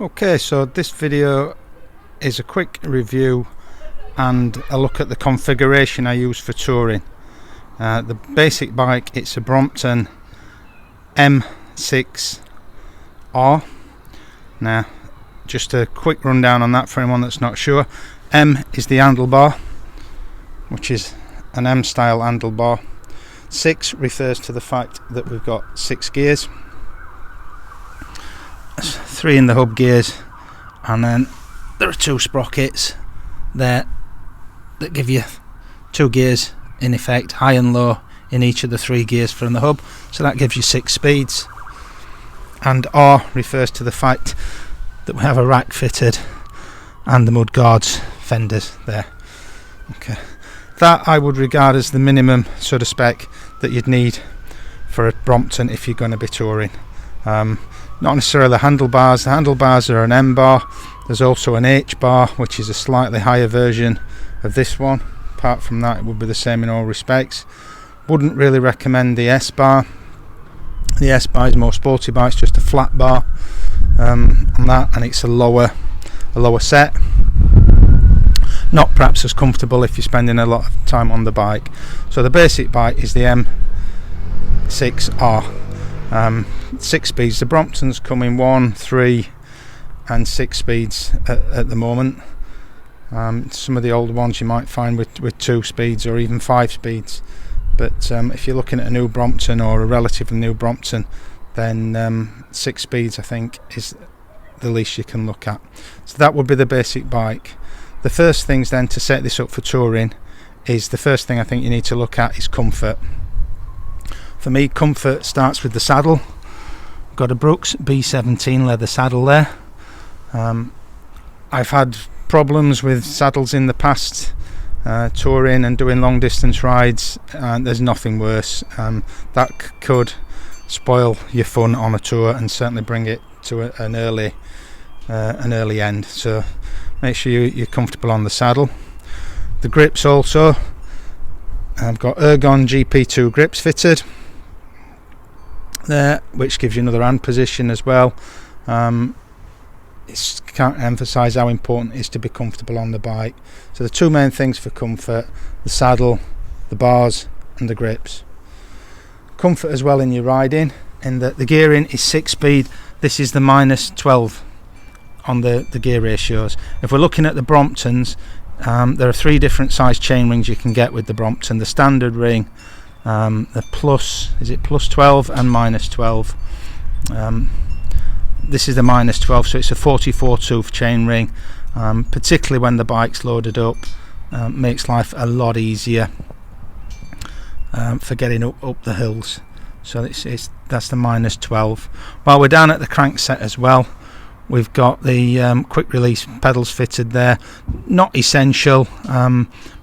Okay, so this video is a quick review and a look at the configuration I use for touring. The basic bike, it's a Brompton M6R. Now, just a quick rundown on that for anyone that's not sure. M is the handlebar, which is an M style handlebar. 6 refers to the fact that we've got 6 gears. 3 in the hub gears, and then there are 2 sprockets there that give you 2 gears in effect, high and low in each of the 3 gears from the hub, so that gives you 6 speeds. And R refers to the fact that we have a rack fitted and the mudguards fenders there. Okay, that I would regard as the minimum sort of spec that you'd need for a Brompton if you're going to be touring. Not necessarily the handlebars. The handlebars are an M bar. There's also an H bar, which is a slightly higher version of this one. Apart from that, it would be the same in all respects. Wouldn't really recommend the S bar. The S bar is more sporty bar. It's just a flat bar on that, and it's a lower set. Not perhaps as comfortable if you're spending a lot of time on the bike. So the basic bike is the M6R. 6 speeds. The Bromptons come in 1, 3 and 6 speeds at the moment. Some of the older ones you might find with 2 speeds or even 5 speeds, but if you're looking at a new Brompton or a relatively new Brompton, then 6 speeds I think is the least you can look at. So that would be the basic bike. The first things then to set this up for touring is, the first thing I think you need to look at is comfort. For me, comfort starts with the saddle. I've got a Brooks B17 leather saddle there. I've had problems with saddles in the past, touring and doing long distance rides, and there's nothing worse. That could spoil your fun on a tour and certainly bring it to an early end. So make sure you're comfortable on the saddle. The grips also, I've got Ergon GP2 grips fitted there, which gives you another hand position as well. Can't emphasize how important it is to be comfortable on the bike. So the 2 main things for comfort: the saddle, the bars and the grips. Comfort as well in your riding, in that the gearing is 6 speed. This is the -12 on the gear ratios. If we're looking at the Bromptons, there are 3 different size chain rings you can get with the Brompton. The standard ring, the plus 12 and -12. This is the -12, so it's a 44 tooth chain ring, particularly when the bike's loaded up. Makes life a lot easier for getting up the hills. So that's the -12. While we're down at the crankset as well, we've got the quick release pedals fitted there. Not essential,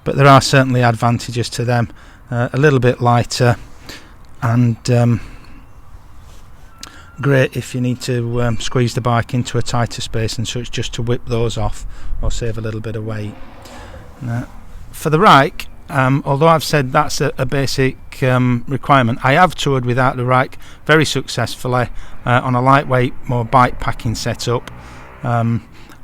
but there are certainly advantages to them. A little bit lighter, and great if you need to squeeze the bike into a tighter space and such, just to whip those off or save a little bit of weight. For the rack, although I've said that's a basic requirement, I have toured without the rack very successfully on a lightweight, more bike packing setup.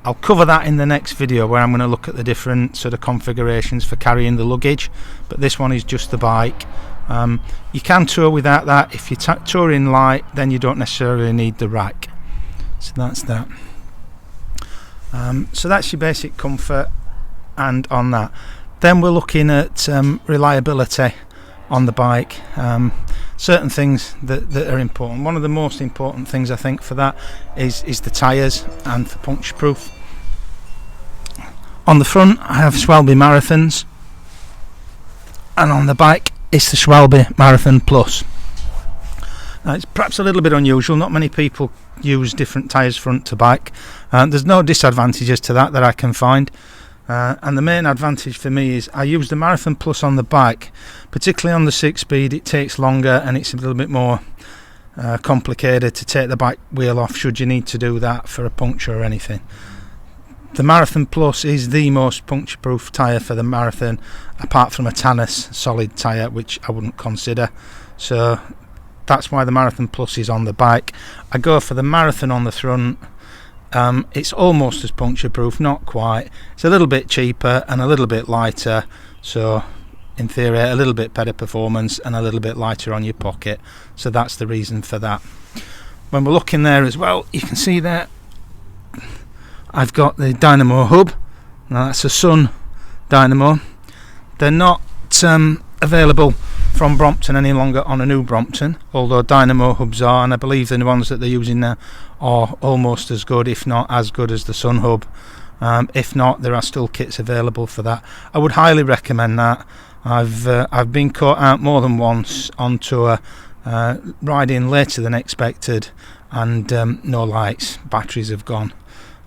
I'll cover that in the next video, where I'm going to look at the different sort of configurations for carrying the luggage, but this one is just the bike. You can tour without that. If you're touring light, then you don't necessarily need the rack. So that's that. So that's your basic comfort. And on that, then we're looking at reliability on the bike. Certain things that are important. One of the most important things I think for that is the tyres and for puncture proof. On the front I have Schwalbe Marathons, and on the bike it's the Schwalbe Marathon Plus. Now, it's perhaps a little bit unusual. Not many people use different tyres front to back. There's no disadvantages to that I can find. And the main advantage for me is I use the Marathon Plus on the bike, particularly on the 6 speed. It takes longer and it's a little bit more complicated to take the bike wheel off should you need to do that for a puncture or anything. The Marathon Plus is the most puncture proof tyre for the marathon, apart from a Tannis solid tyre, which I wouldn't consider. So that's why the Marathon Plus is on the bike. I go for the Marathon on the front, It's almost as puncture proof, not quite. It's a little bit cheaper and a little bit lighter, so in theory a little bit better performance and a little bit lighter on your pocket, so that's the reason for that. When we're looking there as well, you can see there I've got the dynamo hub. Now that's a Sun dynamo. They're not available from Brompton any longer on a new Brompton, although dynamo hubs are, and I believe the ones that they're using now are almost as good, if not as good, as the Sun hub. If not, there are still kits available for that. I would highly recommend that. I've been caught out more than once on tour, riding later than expected, and no lights, batteries have gone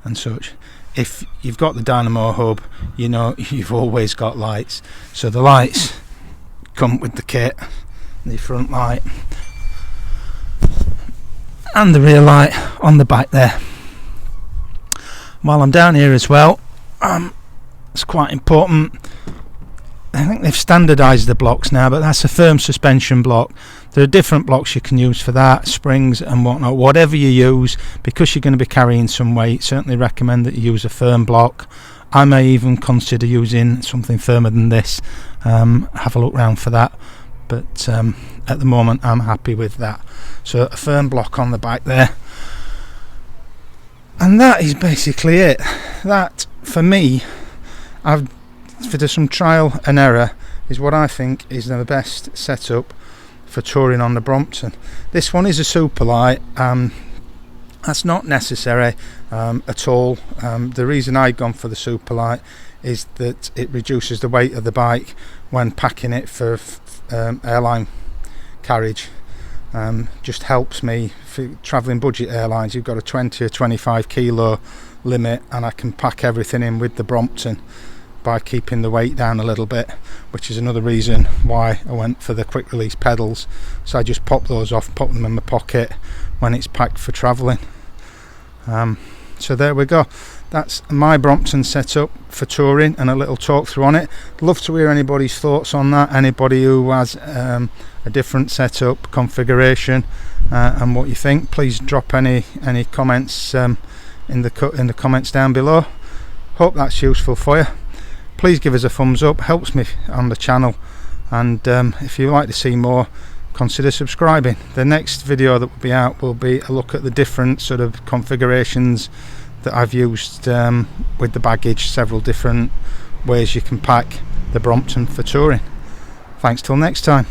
and such. If you've got the dynamo hub, you know you've always got lights. So the lights come with the kit, the front light and the rear light on the back there. While I'm down here as well, it's quite important, I think they've standardised the blocks now, but that's a firm suspension block. There are different blocks you can use for that, springs and whatnot. Whatever you use, because you're going to be carrying some weight, certainly recommend that you use a firm block. I may even consider using something firmer than this. Have a look round for that, but at the moment I'm happy with that. So a firm block on the back there, and that is basically it. That, for me, for some trial and error, is what I think is the best setup for touring on the Brompton. This one is a super light. That's not necessary at all. The reason I've gone for the super light is that it reduces the weight of the bike when packing it for airline carriage. Just helps me for travelling budget airlines. You've got a 20 or 25 kilo limit, and I can pack everything in with the Brompton by keeping the weight down a little bit, which is another reason why I went for the quick release pedals. So I just pop those off, pop them in my pocket when it's packed for travelling. So there we go. That's my Brompton setup for touring and a little talk through on it. Love to hear anybody's thoughts on that. Anybody who has a different setup configuration and what you think, please drop any comments in the comments down below. Hope that's useful for you. Please give us a thumbs up, helps me on the channel, and if you'd like to see more, consider subscribing. The next video that will be out will be a look at the different sort of configurations that I've used with the baggage, several different ways you can pack the Brompton for touring. Thanks till next time.